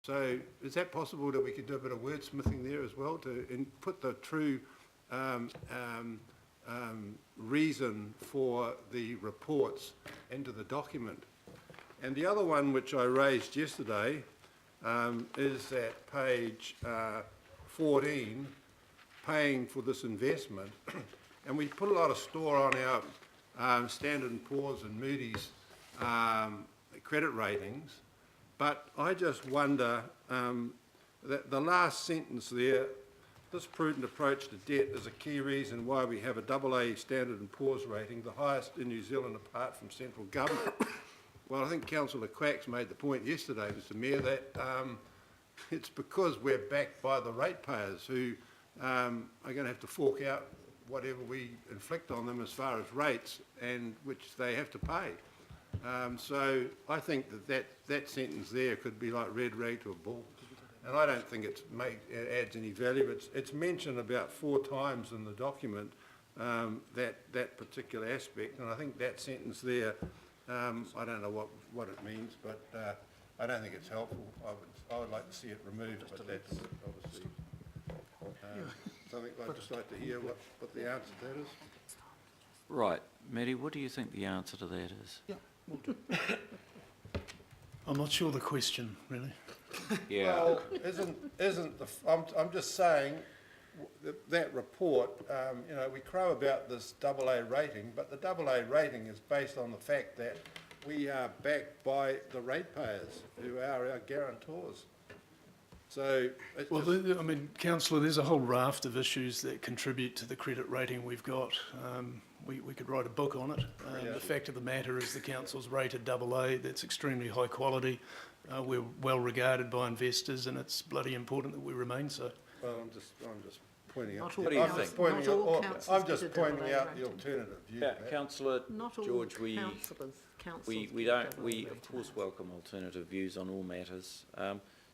So is that possible that we could do a bit of wordsmithing there as well to put the true reason for the reports into the document? And the other one which I raised yesterday is at page 14, paying for this investment. And we put a lot of store on our Standard & Poor's and Moody's credit ratings, but I just wonder that the last sentence there, this prudent approach to debt is a key reason why we have a AA Standard & Poor's rating, the highest in New Zealand apart from central government. Well, I think Councillor Quacks made the point yesterday, Mr Mayor, that it's because we're backed by the ratepayers who are going to have to fork out whatever we inflict on them as far as rates, and which they have to pay. So I think that sentence there could be like red rag to a bull. And I don't think it adds any value. It's mentioned about 4 times in the document, that particular aspect, and I think that sentence there, I don't know what it means, but I don't think it's helpful. I would like to see it removed, but that's obviously something I'd just like to hear what the answer to that is. Right, Maddie, what do you think the answer to that is? Yeah, we'll do. I'm not sure the question, really. Yeah. Well, isn't the? I'm just saying that report. You know, we crow about this AA rating, but the AA rating is based on the fact that we are backed by the ratepayers, who are our guarantors. So, well, I mean, Councillor, there's a whole raft of issues that contribute to the credit rating we've got. We could write a book on it. The fact of the matter is the council's rated AA. That's extremely high quality. We're well regarded by investors, and it's bloody important that we remain so. Well, I'm just pointing out. What do you think? I'm just pointing out the alternative view. Yeah, Councillor George, we of course welcome alternative views on all matters.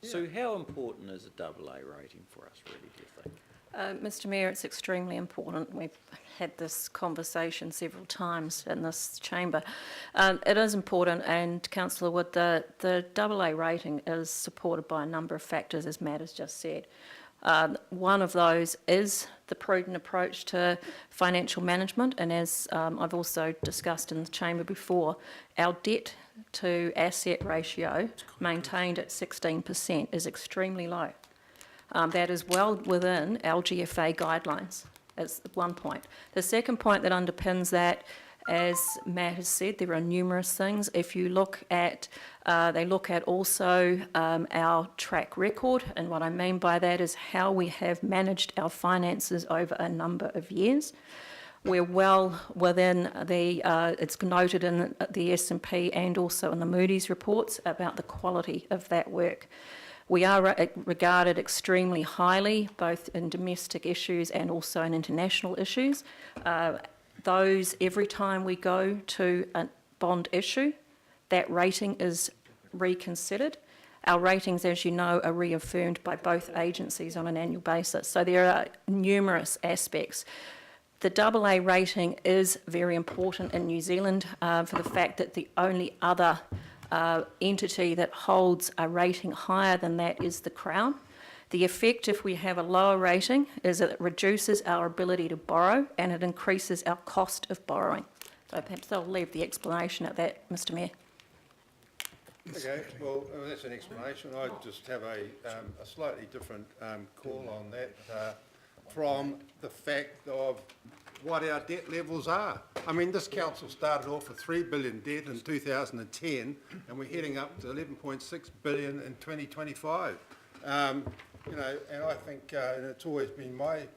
So how important is a AA rating for us, really, do you think? Mr Mayor, it's extremely important. We've had this conversation several times in this chamber. It is important, and Councillor Wood, the AA rating is supported by a number of factors, as Matt has just said. One of those is the prudent approach to financial management, and as I've also discussed in the chamber before, our debt to asset ratio maintained at 16% is extremely low. That is well within our GFA guidelines, as one point. The second point that underpins that, as Matt has said, there are numerous things. If you look at, they look at also our track record, and what I mean by that is how we have managed our finances over a number of years. We're well within the, it's noted in the S&P and also in the Moody's reports about the quality of that work. We are regarded extremely highly, both in domestic issues and also in international issues. Those, every time we go to a bond issue, that rating is reconsidered. Our ratings, as you know, are reaffirmed by both agencies on an annual basis. So there are numerous aspects. The AA rating is very important in New Zealand for the fact that the only other entity that holds a rating higher than that is the Crown. The effect, if we have a lower rating, is that it reduces our ability to borrow and it increases our cost of borrowing. So perhaps I'll leave the explanation at that, Mr Mayor. Okay, well, that's an explanation. I just have a slightly different call on that from the fact of what our debt levels are. I mean, this council started off with $3 billion debt in 2010, and we're heading up to $11.6 billion in 2025. You know, and I think, and it's always been my